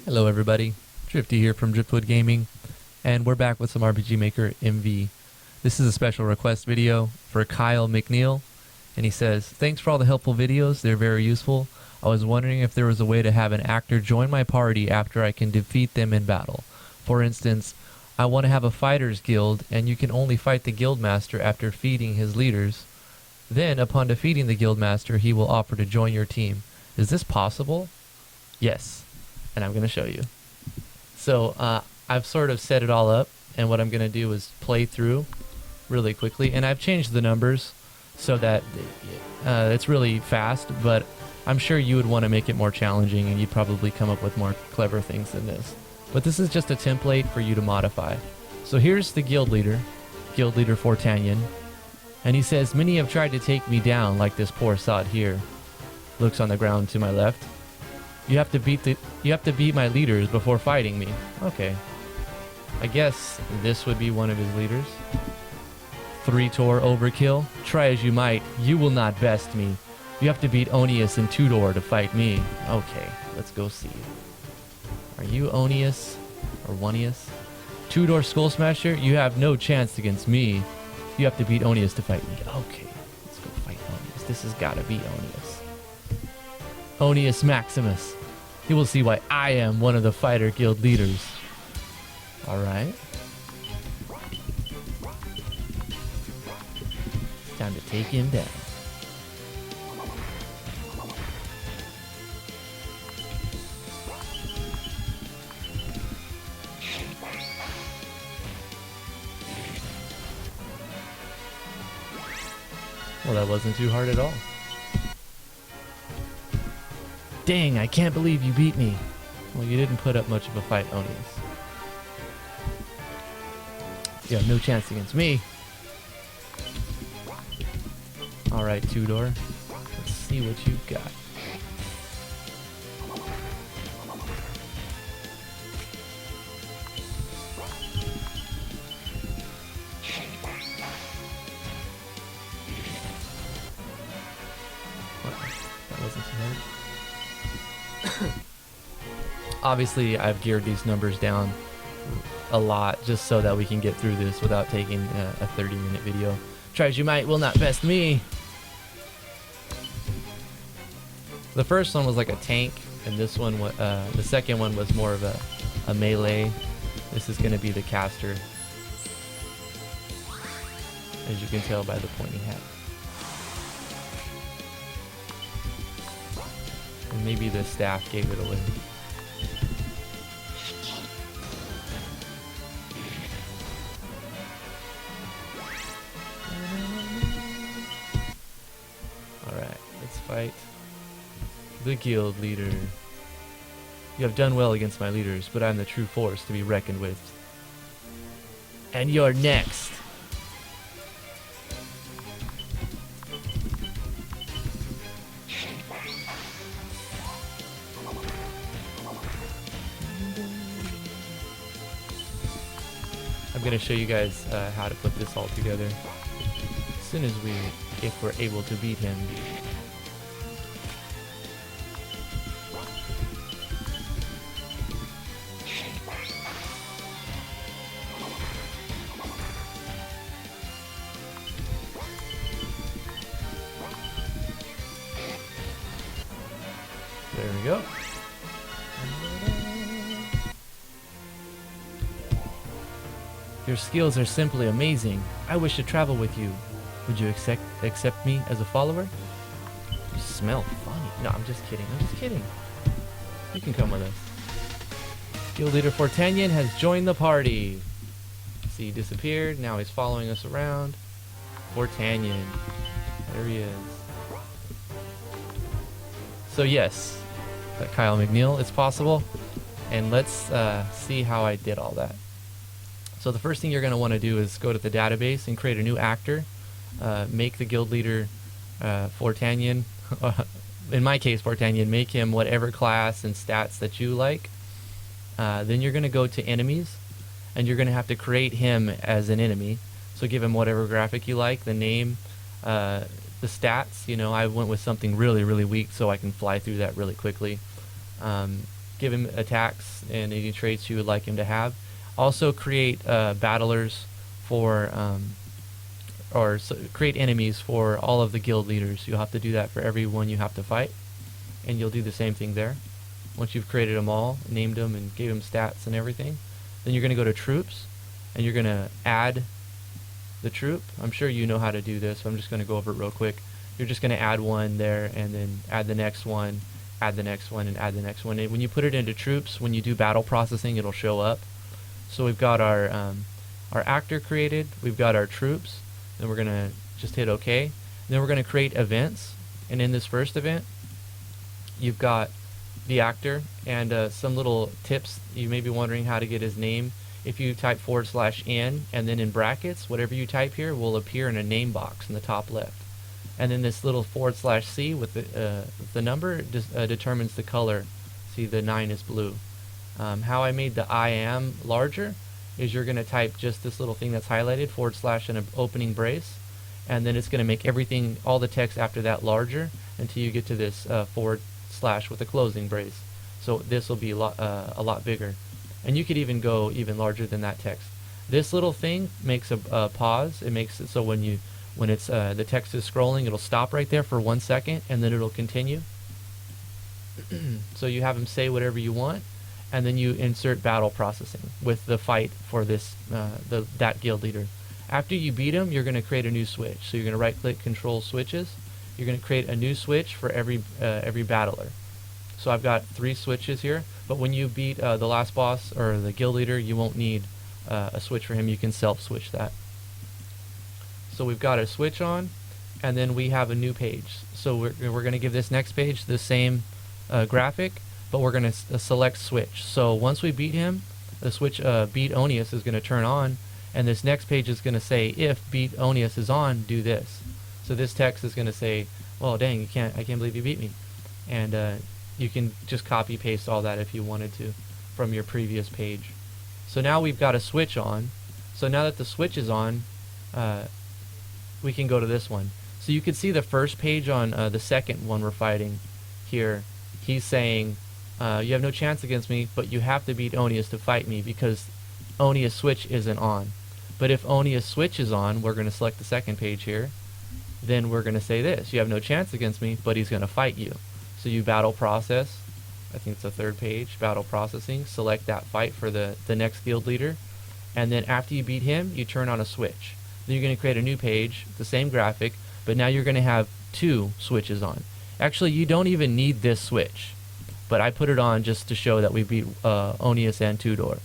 Hello everybody, Drifty here from Driftwood Gaming, and we're back with some RPG Maker MV. This is a special request video for Kyle McNeil, and he says, "Thanks for all the helpful videos, they're very useful. I was wondering if there was a way to have an actor join my party after I can defeat them in battle. For instance, I want to have a fighters guild, and you can only fight the guildmaster after feeding his leaders. Then, upon defeating the guildmaster, he will offer to join your team. Is this possible?" Yes. And I'm going to show you. So I've sort of set it all up, and what I'm going to do is play through really quickly, and I've changed the numbers so that it's really fast, but I'm sure you would want to make it more challenging, and you'd probably come up with more clever things than this. But this is just a template for you to modify. So here's the guild leader Fortanyan, and he says, "Many have tried to take me down, like this poor sod here." Looks on the ground to my left. You have to beat my leaders before fighting me. Okay. I guess this would be one of his leaders. 3-Tor overkill. Try as you might, you will not best me. You have to beat Onius and 2-Tor to fight me. Okay, let's go see. Are you Onius or Onius? 2-Tor Skull Smasher, you have no chance against me. You have to beat Onius to fight me. Okay, let's go fight Onius. This has got to be Onius. Onius Maximus. You will see why I am one of the fighter guild leaders. Alright. Time to take him down. Well, that wasn't too hard at all. Dang, I can't believe you beat me. Well, you didn't put up much of a fight, Onius. You have no chance against me. Alright, 2-Tor. Let's see what you've got. That wasn't too hard. Obviously, I've geared these numbers down a lot just so that we can get through this without taking a 30-minute video. Try as you might, will not best me. The first one was like a tank, and this one, the second one was more of a melee. This is going to be the caster, as you can tell by the pointy hat. And maybe the staff gave it away. Alright, let's fight the guild leader. You have done well against my leaders, but I'm the true force to be reckoned with. And you're next. I'm going to show you guys how to put this all together as soon as if we're able to beat him. There we go. Your skills are simply amazing. I wish to travel with you. Would you accept me as a follower? You smell funny. No, I'm just kidding. I'm just kidding. You can come with us. Guild leader Fortanyan has joined the party. See, he disappeared. Now he's following us around. Fortanyan. There he is. So yes, Kyle McNeil, it's possible. And let's see how I did all that. So the first thing you're going to want to do is go to the database and create a new actor. Make the guild leader Fortanyan. In my case, Fortanyan. Make him whatever class and stats that you like. Then you're going to go to enemies, and you're going to have to create him as an enemy. So give him whatever graphic you like, the name, the stats. You know, I went with something really, really weak so I can fly through that really quickly. give him attacks and any traits you would like him to have. Also create battlers for create enemies for all of the guild leaders. You'll have to do that for every one you have to fight, and you'll do the same thing there. Once you've created them all, named them, and gave them stats and everything, then you're going to go to troops, and you're going to add the troop. I'm sure you know how to do this, so I'm just going to go over it real quick. You're just going to add one there, and then add the next one, add the next one, and add the next one. And when you put it into troops, when you do battle processing, it'll show up. So we've got our actor created, we've got our troops, then we're going to just hit OK. Then we're going to create events, and in this first event, you've got the actor, and some little tips. You may be wondering how to get his name. If you type /n and then in brackets, whatever you type here will appear in a name box in the top left. And then this little /c with the number determines the color. See, the 9 is blue. How I made the I am larger is you're going to type just this little thing that's highlighted, / and an opening brace, and then it's going to make everything, all the text after that larger until you get to this / with a closing brace. So this will be a lot bigger. And you could even go even larger than that text. This little thing makes a pause. It makes it so when it's the text is scrolling, it'll stop right there for 1 second, and then it'll continue. So you have him say whatever you want, and then you insert battle processing with the fight for this that guild leader. After you beat him, you're going to create a new switch. So you're going to right-click, control switches. You're going to create a new switch for every battler. So I've got 3 switches here, but when you beat the last boss or the guild leader, you won't need a switch for him. You can self-switch that. So we've got a switch on, and then we have a new page. So we're going to give this next page the same graphic, but we're going to select switch. So once we beat him, the switch beat Onius is going to turn on, and this next page is going to say, if beat Onius is on, do this. So this text is going to say, well, dang, I can't believe you beat me. And you can just copy paste all that if you wanted to from your previous page. So now we've got a switch on. So now that the switch is on, we can go to this one. So you can see the first page on the second one we're fighting here. He's saying, you have no chance against me, but you have to beat Onius to fight me because Onius switch isn't on. But if Onius switch is on, we're going to select the second page here. Then we're going to say this: you have no chance against me, but he's going to fight you. So you battle process. I think it's the third page, battle processing. Select that fight for the next guild leader. And then after you beat him, you turn on a switch. Then you're going to create a new page, the same graphic, but now you're going to have 2 switches on. Actually, you don't even need this switch, but I put it on just to show that we beat Onius and Tudor.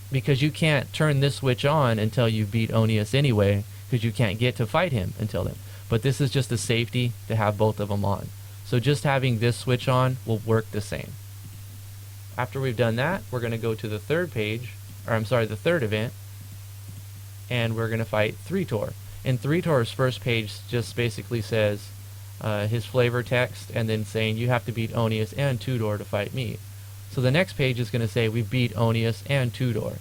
Because you can't turn this switch on until you beat Onius anyway, because you can't get to fight him until then. But this is just a safety to have both of them on. So just having this switch on will work the same. After we've done that, we're going to go to the third page, or I'm sorry, the third event, and we're going to fight 3Tor. And 3Tor's first page just basically says his flavor text, and then saying you have to beat Onius and Tudor to fight me. So the next page is going to say we beat Onius and Tudor.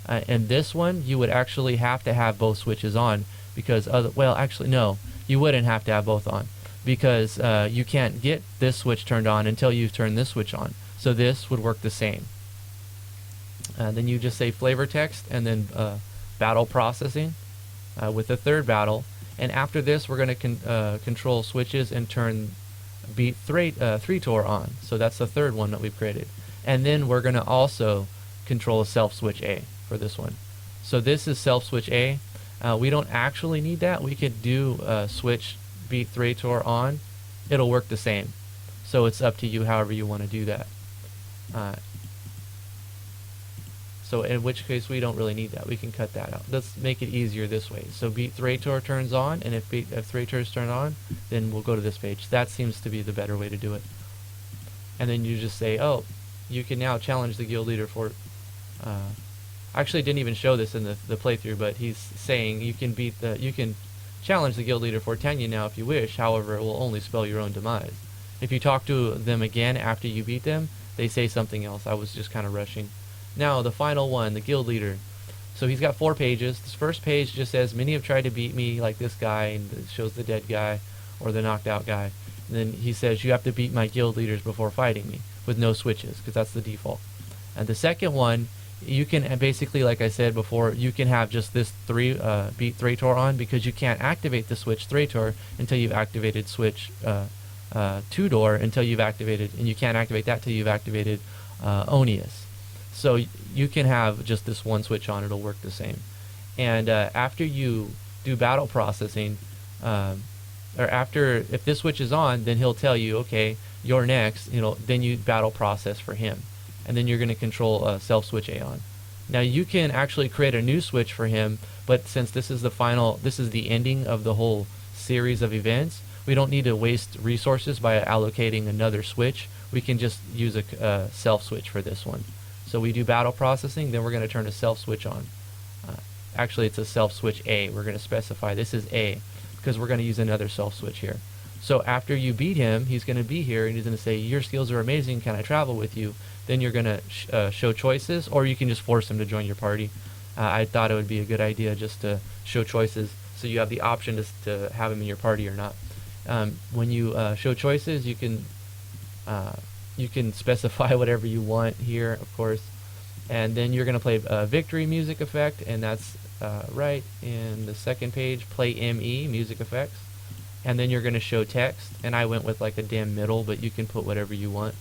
And this one, you would actually have to have both switches on, because well, actually no, you wouldn't have to have both on, because you can't get this switch turned on until you turn this switch on. So this would work the same. Then you just say flavor text and then battle processing with the third battle. And after this, we're going to control switches and turn beat 3Tor on. So that's the third one that we've created. And then we're going to also control self switch A for this one. So this is self switch A. We don't actually need that. We could do switch beat 3Tor on. It'll work the same. So it's up to you however you want to do that. So in which case we don't really need that. We can cut that out. Let's make it easier this way. So beat 3Tor turns on, and if 3Tor is turned on, then we'll go to this page. That seems to be the better way to do it. And then you just say, oh, you can now challenge the guild leader for I actually didn't even show this in the playthrough, but he's saying you can challenge the guild leader for Tanya now if you wish. However, it will only spell your own demise. If you talk to them again after you beat them, they say something else. I was just kind of rushing. Now the final one, the guild leader. So he's got 4 pages. This first page just says, many have tried to beat me, like this guy, and it shows the dead guy or the knocked out guy. And then he says, you have to beat my guild leaders before fighting me. with no switches, because that's the default. And the second one, you can basically, like I said before, you can have just this beat 3-tor on, because you can't activate the switch 3-tor until you've activated switch 2-door until you've activated, and you can't activate that till you've activated Onius. So you can have just this one switch on, it'll work the same. And after you do battle processing, or after, if this switch is on, then he'll tell you, okay, you're next, then you battle process for him. And then you're going to control self switch Aeon. Now you can actually create a new switch for him, but since this is the ending of the whole series of events, we don't need to waste resources by allocating another switch. We can just use a self switch for this one. So we do battle processing, then we're going to turn a self switch on. Actually, it's a self switch A. We're going to specify this is A, because we're going to use another self switch here. So after you beat him, he's going to be here and he's going to say, your skills are amazing, can I travel with you? Then you're going to show choices, or you can just force him to join your party. I thought it would be a good idea just to show choices, so you have the option to have him in your party or not. When you show choices, you can specify whatever you want here, of course. And then you're going to play a victory music effect, and that's right in the second page, play ME, music effects. And then you're going to show text, and I went with like a dim middle, but you can put whatever you want.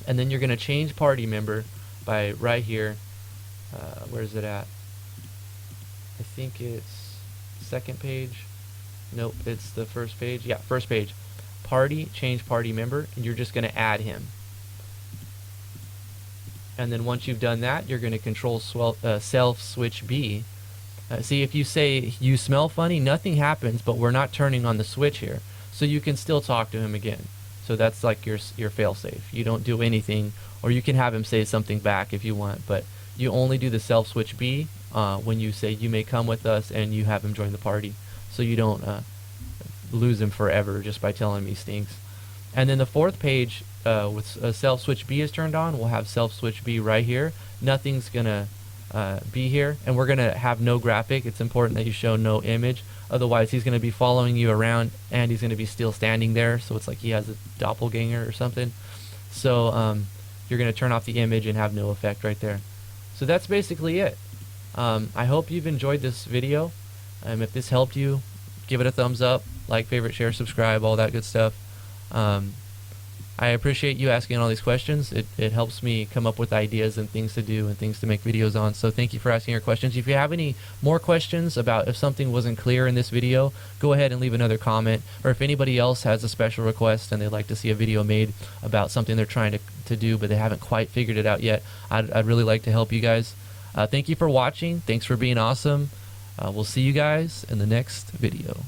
And then you're going to change party member by right here. Where's it at? I think it's second page. Nope, it's the first page. Yeah, first page. Party, change party member, and you're just going to add him. And then once you've done that, you're going to control self switch B. See, if you say you smell funny, nothing happens, but we're not turning on the switch here. So you can still talk to him again. So that's like your failsafe. You don't do anything, or you can have him say something back if you want, but you only do the self switch B when you say you may come with us and you have him join the party. So you don't lose him forever just by telling him he stinks. And then the fourth page with self switch B is turned on, we'll have self switch B right here. Nothing's gonna be here, and we're gonna have no graphic. It's important that you show no image, otherwise he's gonna be following you around and he's gonna be still standing there, so it's like he has a doppelganger or something. So you're gonna turn off the image and have no effect right there. So that's basically it. I hope you've enjoyed this video. If this helped you, give it a thumbs up, like, favorite, share, subscribe, all that good stuff. I appreciate you asking all these questions. It helps me come up with ideas and things to do and things to make videos on. So thank you for asking your questions. If you have any more questions about if something wasn't clear in this video, go ahead and leave another comment. Or if anybody else has a special request and they'd like to see a video made about something they're trying to do but they haven't quite figured it out yet, I'd really like to help you guys. Thank you for watching. Thanks for being awesome. We'll see you guys in the next video.